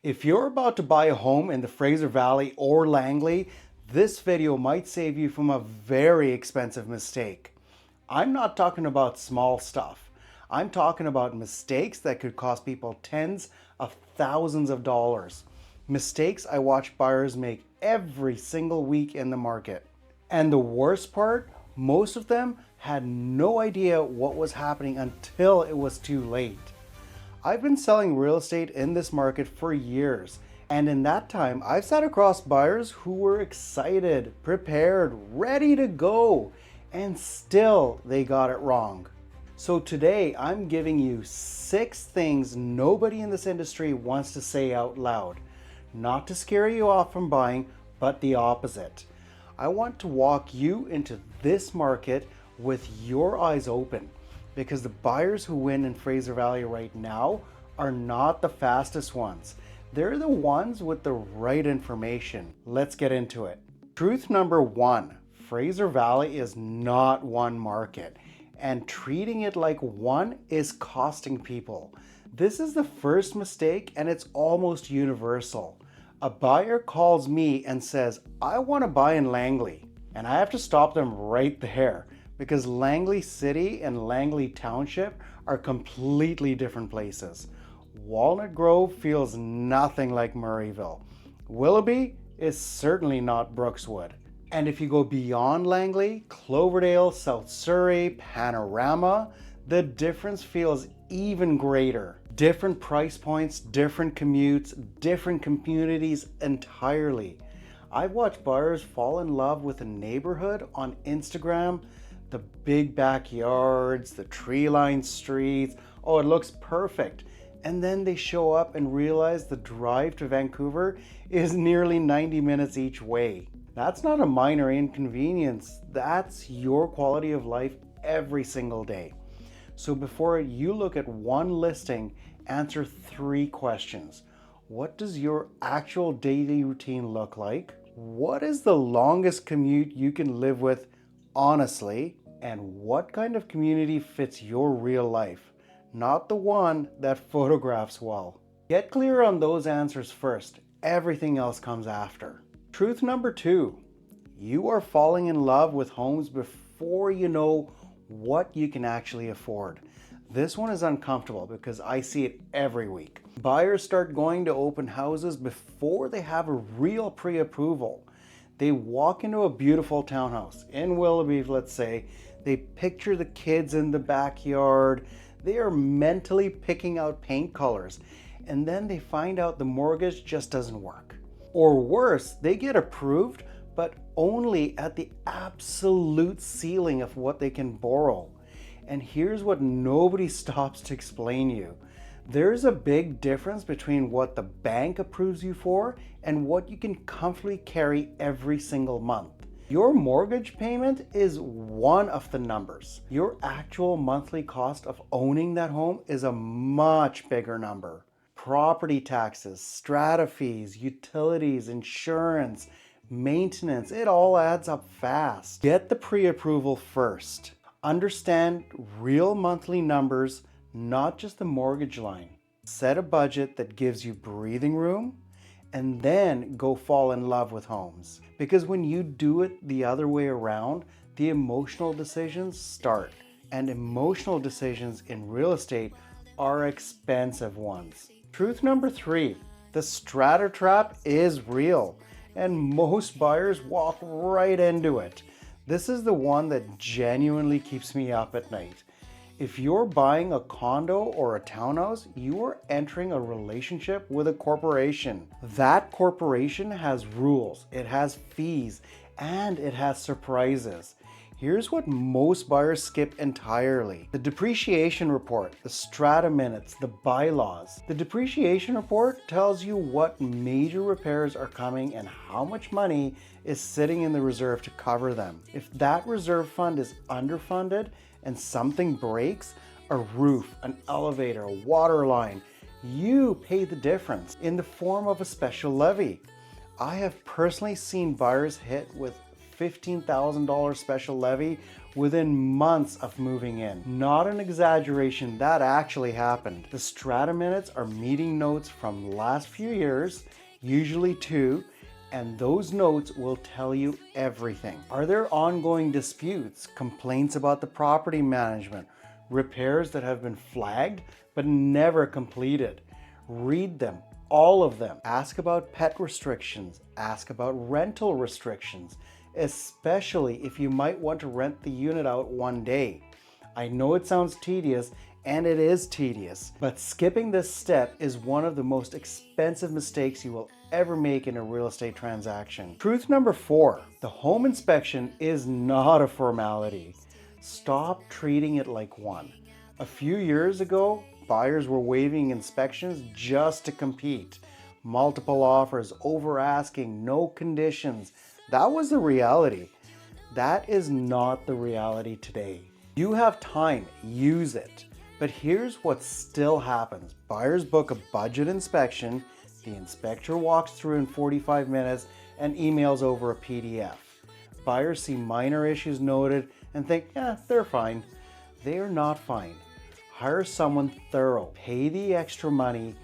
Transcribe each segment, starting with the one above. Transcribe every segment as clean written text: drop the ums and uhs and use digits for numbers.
If you're about to buy a home in the Fraser Valley or Langley, this video might save you from a very expensive mistake. I'm not talking about small stuff. I'm talking about mistakes that could cost people tens of thousands of dollars. Mistakes I watch buyers make every single week in the market. And the worst part, most of them had no idea what was happening until it was too late. I've been selling real estate in this market for years, and in that time, I've sat across buyers who were excited, prepared, ready to go, and still they got it wrong. So today, I'm giving you 6 things nobody in this industry wants to say out loud. Not to scare you off from buying, but the opposite. I want to walk you into this market with your eyes open, because the buyers who win in Fraser Valley right now are not the fastest ones. They're the ones with the right information. Let's get into it. Truth number 1, Fraser Valley is not one market, and treating it like one is costing people. This is the first mistake, and it's almost universal. A buyer calls me and says, I want to buy in Langley, and I have to stop them right there, because Langley City and Langley Township are completely different places. Walnut Grove feels nothing like Murrayville. Willoughby is certainly not Brookswood. And if you go beyond Langley, Cloverdale, South Surrey, Panorama, the difference feels even greater. Different price points, different commutes, different communities entirely. I've watched buyers fall in love with a neighborhood on Instagram. The big backyards, the tree-lined streets, oh, it looks perfect. And then they show up and realize the drive to Vancouver is nearly 90 minutes each way. That's not a minor inconvenience. That's your quality of life every single day. So before you look at one listing, answer 3 questions. What does your actual daily routine look like? What is the longest commute you can live with honestly? And what kind of community fits your real life? Not the one that photographs well. Get clear on those answers first. Everything else comes after. Truth number 2, you are falling in love with homes before you know what you can actually afford. This one is uncomfortable because I see it every week. Buyers start going to open houses before they have a real pre-approval. They walk into a beautiful townhouse in Willoughby, let's say. They picture the kids in the backyard. They are mentally picking out paint colors. And then they find out the mortgage just doesn't work. Or worse, they get approved, but only at the absolute ceiling of what they can borrow. And here's what nobody stops to explain you. There's a big difference between what the bank approves you for and what you can comfortably carry every single month. Your mortgage payment is one of the numbers. Your actual monthly cost of owning that home is a much bigger number. Property taxes, strata fees, utilities, insurance, maintenance, it all adds up fast. Get the pre-approval first. Understand real monthly numbers, not just the mortgage line. Set a budget that gives you breathing room, and then go fall in love with homes. Because when you do it the other way around, the emotional decisions start. And emotional decisions in real estate are expensive ones. Truth number 3, the strata trap is real, and most buyers walk right into it. This is the one that genuinely keeps me up at night. If you're buying a condo or a townhouse, you are entering a relationship with a corporation. That corporation has rules, it has fees, and it has surprises. Here's what most buyers skip entirely. The depreciation report, the strata minutes, the bylaws. The depreciation report tells you what major repairs are coming and how much money is sitting in the reserve to cover them. If that reserve fund is underfunded and something breaks, a roof, an elevator, a water line, you pay the difference in the form of a special levy. I have personally seen buyers hit with $15,000 special levy within months of moving in. Not an exaggeration, that actually happened. The strata minutes are meeting notes from the last few years, usually 2, and those notes will tell you everything. Are there ongoing disputes, complaints about the property management, repairs that have been flagged but never completed? Read them, all of them. Ask about pet restrictions, ask about rental restrictions, especially if you might want to rent the unit out one day. I know it sounds tedious, and it is tedious, but skipping this step is one of the most expensive mistakes you will ever make in a real estate transaction. Truth number 4, the home inspection is not a formality. Stop treating it like one. A few years ago, buyers were waiving inspections just to compete. Multiple offers, over asking, no conditions. That was the reality. That is not the reality today. You have time, use it. But here's what still happens. Buyers book a budget inspection, the inspector walks through in 45 minutes and emails over a PDF. Buyers see minor issues noted and think, yeah, they're fine. They are not fine. Hire someone thorough, pay the extra money,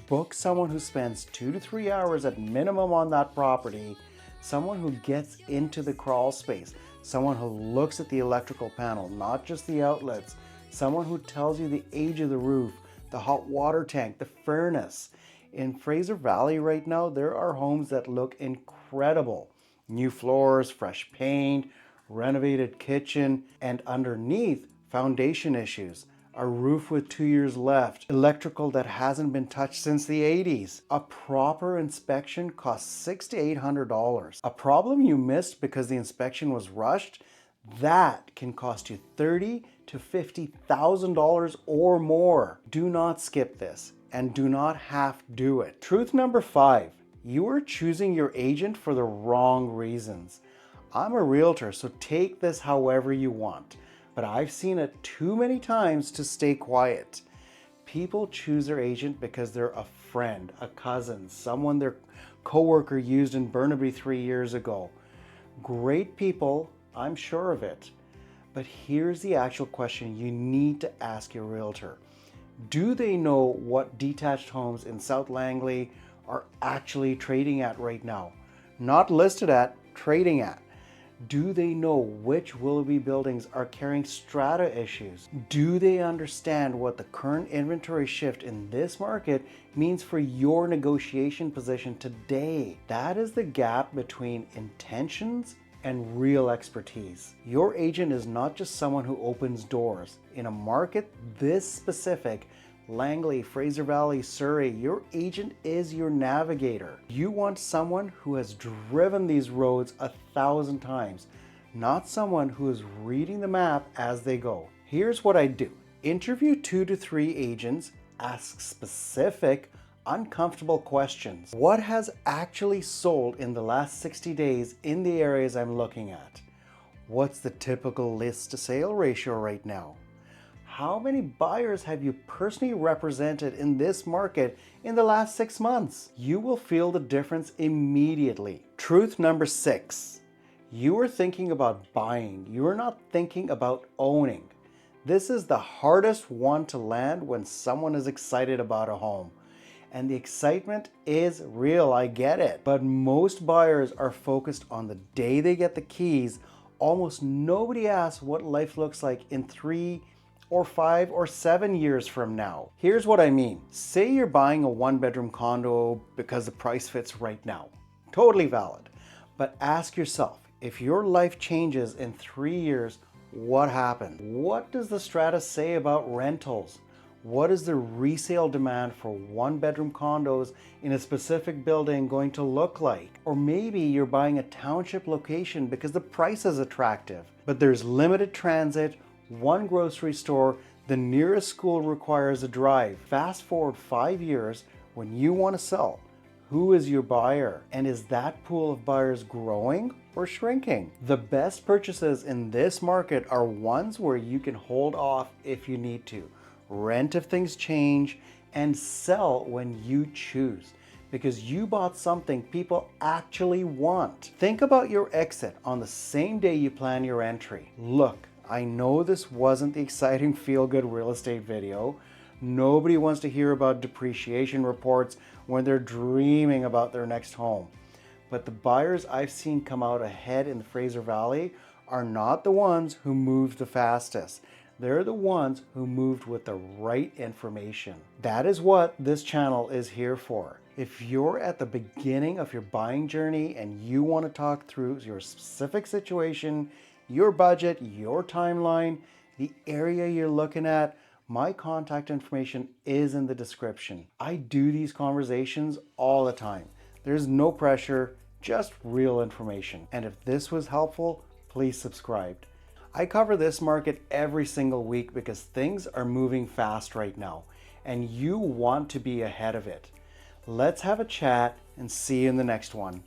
book someone who spends 2 to 3 hours at minimum on that property, someone who gets into the crawl space, someone who looks at the electrical panel, not just the outlets, someone who tells you the age of the roof, the hot water tank, the furnace. In Fraser Valley right now, there are homes that look incredible. New floors, fresh paint, renovated kitchen, and underneath, foundation issues. A roof with 2 years left, electrical that hasn't been touched since the 80s. A proper inspection costs $600 to $800. A problem you missed because the inspection was rushed, that can cost you $30,000 to $50,000 or more. Do not skip this and do not half do it. Truth number 5, you are choosing your agent for the wrong reasons. I'm a realtor, so take this however you want, but I've seen it too many times to stay quiet. People choose their agent because they're a friend, a cousin, someone their coworker used in Burnaby 3 years ago. Great people, I'm sure of it. But here's the actual question you need to ask your realtor. Do they know what detached homes in South Langley are actually trading at right now? Not listed at, trading at. Do they know which Willoughby buildings are carrying strata issues? Do they understand what the current inventory shift in this market means for your negotiation position today? That is the gap between intentions and real expertise. Your agent is not just someone who opens doors. In a market this specific, Langley, Fraser Valley, Surrey, your agent is your navigator. You want someone who has driven these roads 1,000 times, not someone who is reading the map as they go. Here's what I do. Interview 2 to 3 agents, ask specific, uncomfortable questions. What has actually sold in the last 60 days in the areas I'm looking at? What's the typical list to sale ratio right now? How many buyers have you personally represented in this market in the last 6 months? You will feel the difference immediately. Truth number 6, you are thinking about buying. You are not thinking about owning. This is the hardest one to land when someone is excited about a home. And the excitement is real, I get it. But most buyers are focused on the day they get the keys. Almost nobody asks what life looks like in 3 or 5 or 7 years from now. Here's what I mean. Say you're buying a 1-bedroom condo because the price fits right now. Totally valid. But ask yourself, if your life changes in 3 years, what happened? What does the strata say about rentals? What is the resale demand for 1-bedroom condos in a specific building going to look like? Or maybe you're buying a township location because the price is attractive, but there's limited transit, 1 grocery store, the nearest school requires a drive. Fast forward 5 years when you want to sell. Who is your buyer? And is that pool of buyers growing or shrinking? The best purchases in this market are ones where you can hold off if you need to, rent if things change, and sell when you choose. because you bought something people actually want. Think about your exit on the same day you plan your entry. Look, I know this wasn't the exciting feel-good real estate video. Nobody wants to hear about depreciation reports when they're dreaming about their next home. But the buyers I've seen come out ahead in the Fraser Valley are not the ones who moved the fastest. They're the ones who moved with the right information. That is what this channel is here for. If you're at the beginning of your buying journey and you want to talk through your specific situation, your budget, your timeline, the area you're looking at, my contact information is in the description. I do these conversations all the time. There's no pressure, just real information. And if this was helpful, please subscribe. I cover this market every single week because things are moving fast right now and you want to be ahead of it. Let's have a chat and see you in the next one.